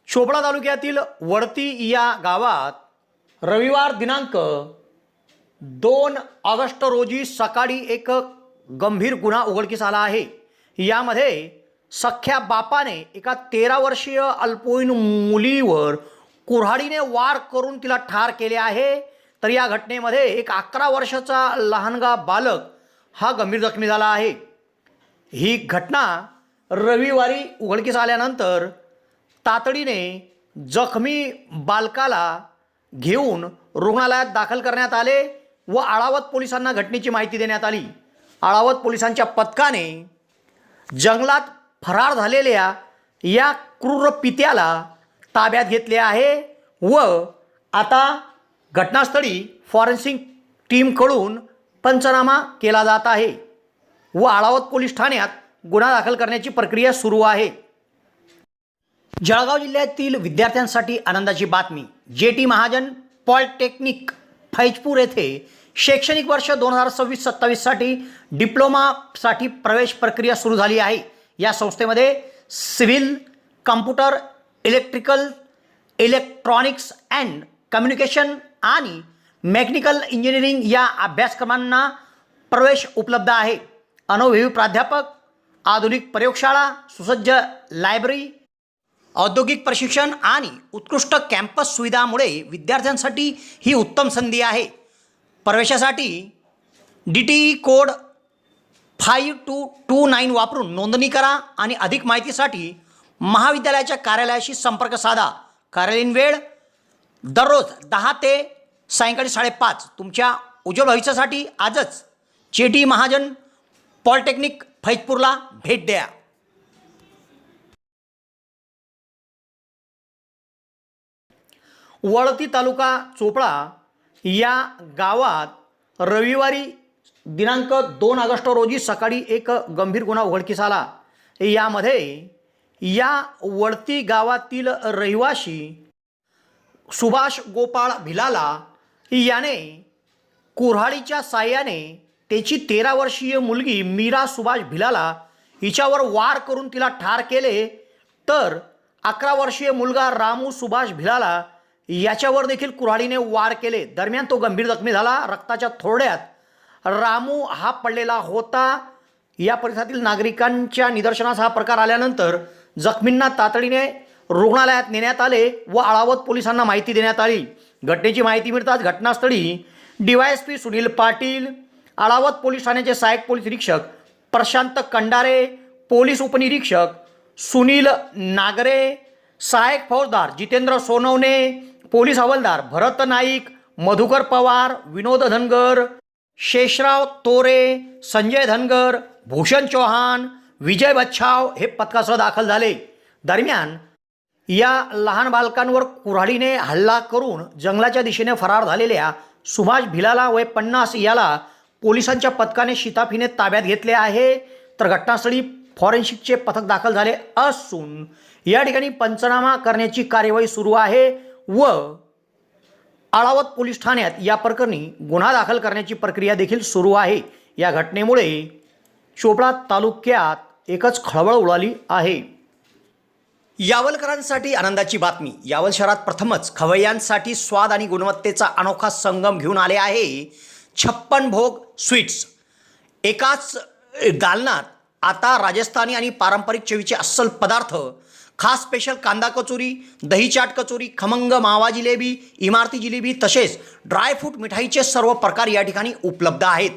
चोपडा तालुक्यातील वडती या गावात रविवार दिनांक 2 ऑगस्ट रोजी सकाळी एक गंभीर गुन्हा उघडकीस आला आहे। यामध्ये सख्या बापाने एका 13 वर्षीय अल्पवयीन मुलीवर कुऱ्हाडीने वार करून तिला ठार केले आहे। तर या घटनेमध्ये एक 11 वर्षाचा लहानगा बालक हा गंभीर जखमी झाला आहे। ही घटना रविवारी उघडकीस आल्यानंतर तातडीने जखमी बालकाला घेऊन रुग्णालयात दाखल करण्यात आले व आळावत पोलिसांना घटनेची माहिती देण्यात आली। आळावत पोलिसांच्या पथकाने जंगलात फरार झालेल्या या क्रूर पित्याला ताब्यात घेतले आहे व आता घटनास्थळी फॉरेन्सिक टीमकडून पंचनामा केला जात आहे व आळावत पोलीस ठाण्यात गुन्हा दाखल करण्याची प्रक्रिया सुरू आहे। जळगाव जिल्ह्यातील विद्यार्थ्यांसाठी आनंदाची बातमी। जेटी महाजन पॉलिटेक्निक फैजपूर येथे शैक्षणिक वर्ष 2026-27 साठी डिप्लोमासाठी प्रवेश प्रक्रिया सुरू झाली आहे। या संस्थेमध्ये civil, computer, electrical, electronics and communication आणि मेकॅनिकल इंजिनिअरिंग या अभ्यासक्रमांना प्रवेश उपलब्ध आहे। अनुभवी प्राध्यापक, आधुनिक प्रयोगशाळा, सुसज्ज लायब्ररी, औद्योगिक प्रशिक्षण आणि उत्कृष्ट कॅम्पस सुविधांमुळे विद्यार्थ्यांसाठी ही उत्तम संधी आहे। प्रवेशासाठी DTE कोड 5229 वापरून नोंदणी करा आणि अधिक माहितीसाठी महाविद्यालयाच्या कार्यालयाशी संपर्क साधा। कार्यालयीन वेळ दररोज 10 ते सायंकाळी 5:30। तुमच्या उज्ज्वल भविष्यासाठी आजच जेटी महाजन पॉलिटेक्निक फैजपूरला भेट द्या। वडती तालुका चोपडा या गावात रविवारी दिनांक 2 ऑगस्ट रोजी सकाळी एक गंभीर गुन्हा उघडकीस आला। यामध्ये या वडती गावातील रहिवासी सुभाष गोपाळ भिलाला याने कुऱ्हाडीच्या साहाय्याने त्याची 13 वर्षीय मुलगी मीरा सुभाष भिलाला हिच्यावर वार करून तिला ठार केले। तर 11 वर्षीय मुलगा रामू सुभाष भिलाला याच्यावर देखील कुऱ्हाडीने वार केले। दरम्यान तो गंभीर जखमी झाला। रक्ताच्या थोड्यात रामू हा पडलेला होता। या परिसरातील नागरिकांच्या निदर्शनास हा प्रकार आल्यानंतर जखमींना तातडीने रुग्णालयात नेण्यात आले व आळावत पोलिसांना माहिती देण्यात आली। घटनेची माहिती मिळताच घटनास्थळी DYSP सुनील पाटील, आळावत पोलीस ठाण्याचे सहाय्यक पोलीस निरीक्षक प्रशांत कंडारे, पोलीस उपनिरीक्षक सुनील नागरे, सहाय्यक फौजदार जितेंद्र सोनवणे, पोलीस हवालदार भरत नाईक, मधुकर पवार, विनोद धनगर, शेषराव तोरे, संजय धनगर, भूषण चौहान, विजय बच्छाव हे पथकासह दाखल झाले। दरम्यान या लहान बालकांवर कुऱ्हाडीने हल्ला करून जंगलाच्या दिशेने फरार झालेल्या सुभाष भिलाला वय 50 याला पोलिसांच्या पथकाने शिताफीने ताब्यात घेतले आहे। तर घटनास्थळी फॉरेन्सिकचे पथक दाखल झाले असून या ठिकाणी पंचनामा करण्याची कार्यवाही सुरू आहे व आळावत पोलीस ठाण्यात या प्रकरणी गुन्हा दाखल करण्याची प्रक्रिया देखील सुरू आहे। या घटनेमुळे चोपडा तालुक्यात एकच खळबळ उडाली आहे। यावलकरांसाठी आनंदाची बातमी। यावल शहरात प्रथमच खवय्यांसाठी स्वाद आणि गुणवत्तेचा अनोखा संगम घेऊन आले आहे 56 भोग स्वीट्स। एकाच दालनात आता राजस्थानी आणि पारंपरिक चवीचे अस्सल पदार्थ, खास स्पेशल कांदा कचोरी, दही चाट कचोरी, खमंग मावा जिलेबी, इमारती जिलेबी तसेच ड्रायफ्रूट मिठाईचे सर्व प्रकार या ठिकाणी उपलब्ध आहेत।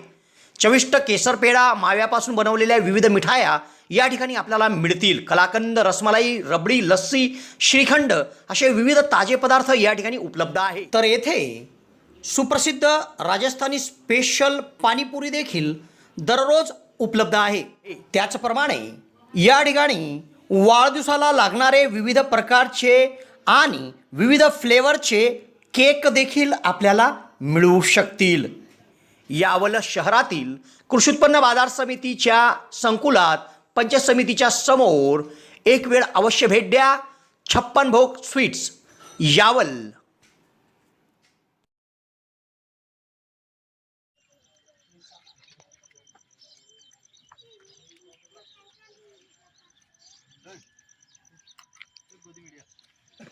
चविष्ट केसर पेढा, माव्यापासून बनवलेल्या विविध मिठाया या ठिकाणी आपल्याला मिळतील। कलाकंद, रसमलाई, रबडी, लस्सी, श्रीखंड असे विविध ताजे पदार्थ या ठिकाणी उपलब्ध आहेत। तर येथे सुप्रसिद्ध राजस्थानी स्पेशल पाणीपुरी देखील दररोज उपलब्ध आहे। त्याचप्रमाणे या ठिकाणी वाढदिवसाला लागणारे विविध प्रकारचे आणि विविध फ्लेवरचे केक देखील आपल्याला मिळू शकतील। यावल शहरातील कृषी उत्पन्न बाजार समितीच्या संकुलात पंचायत समितीच्या समोर एक वेळ अवश्य भेट द्या। 56 भोग स्वीट्स, यावल। गोदी मीडिया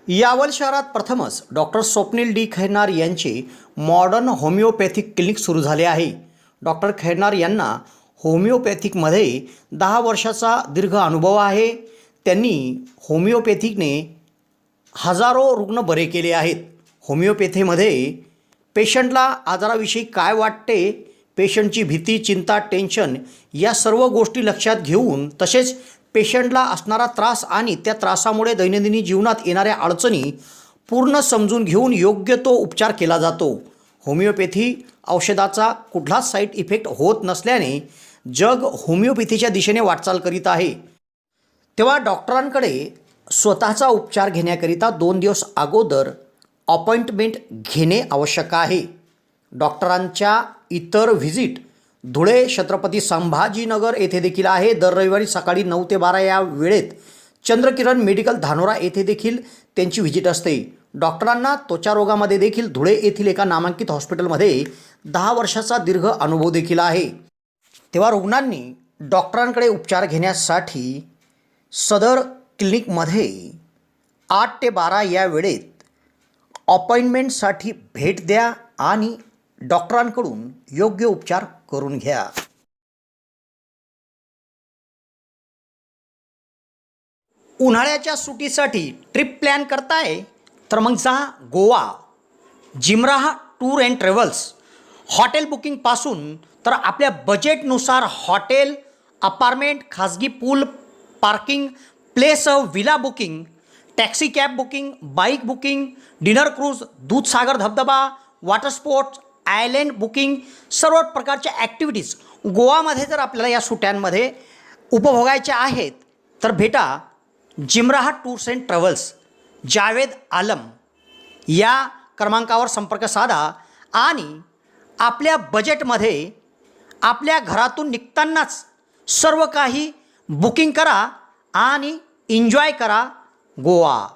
यावल शहरात प्रथमच डॉक्टर स्वप्नील डी खैरनार यांचे मॉडर्न होमिओपॅथिक क्लिनिक सुरू झाले आहे. डॉक्टर खैरनार यांना होमिओपॅथिकमध्ये 10 वर्षाचा दीर्घ अनुभव आहे. त्यांनी होमिओपॅथिकने हजारो रुग्ण बरे केले आहेत. होमिओपॅथीमध्ये पेशंटला आजाराविषयी काय वाटते, पेशंटची भीती, चिंता, टेन्शन या सर्व गोष्टी लक्षात घेऊन, तसेच पेशंटला असणारा त्रास आणि त्या त्रासामुळे दैनंदिन जीवनात येणाऱ्या अडचणी पूर्ण समजून घेऊन योग्य तो उपचार केला जातो. होमिओपॅथी औषधाचा कुठलाच साईड इफेक्ट होत नसल्याने जग होमिओपॅथीच्या दिशेने वाटचाल करीत आहे. तेव्हा डॉक्टरांकडे स्वतःचा उपचार घेण्याकरिता 2 दिवस अगोदर अपॉइंटमेंट घेणे आवश्यक आहे. डॉक्टरांच्या इतर व्हिजिट धुळे, छत्रपती संभाजीनगर येथे देखील आहे. दर रविवारी सकाळी 9 ते 12 या वेळेत चंद्रकिरण मेडिकल धानोरा येथे देखील त्यांची व्हिजिट असते. डॉक्टरांना त्वचा रोगामध्ये देखील धुळे येथील एका नामांकित हॉस्पिटलमध्ये 10 वर्षाचा दीर्घ अनुभव देखील आहे. तेव्हा रुग्णांनी डॉक्टरांकडे उपचार घेण्यासाठी सदर क्लिनिकमध्ये 8 ते 12 या वेळेत अपॉइंटमेंटसाठी भेट द्या आणि डॉक्टरांकडून योग्य उपचार करून घ्या. उन्हाळ्याच्या सुट्टीसाठी ट्रिप प्लॅन करताय तर मग जा गोवा. जिमराहा टूर अँड ट्रॅव्हल्स हॉटेल बुकिंगपासून तर आपल्या बजेटनुसार हॉटेल, अपार्टमेंट, खाजगी pool, parking place, villa booking, taxi cab booking, bike booking, dinner cruise, Dudhsagar धबधबा, वॉटर स्पोर्ट्स, आयलँड बुकिंग, सर्व प्रकारच्या ॲक्टिव्हिटीज गोवामध्ये जर आपल्याला या सुट्ट्यांमध्ये उपभोगायच्या आहेत तर भेटा जिमराहा tours and travels, Javed Alam या क्रमांकावर संपर्क साधा आणि आपल्या बजेटमध्ये आपल्या घरातून निघतानाच सर्व काही बुकिंग करा आणि एन्जॉय करा गोवा.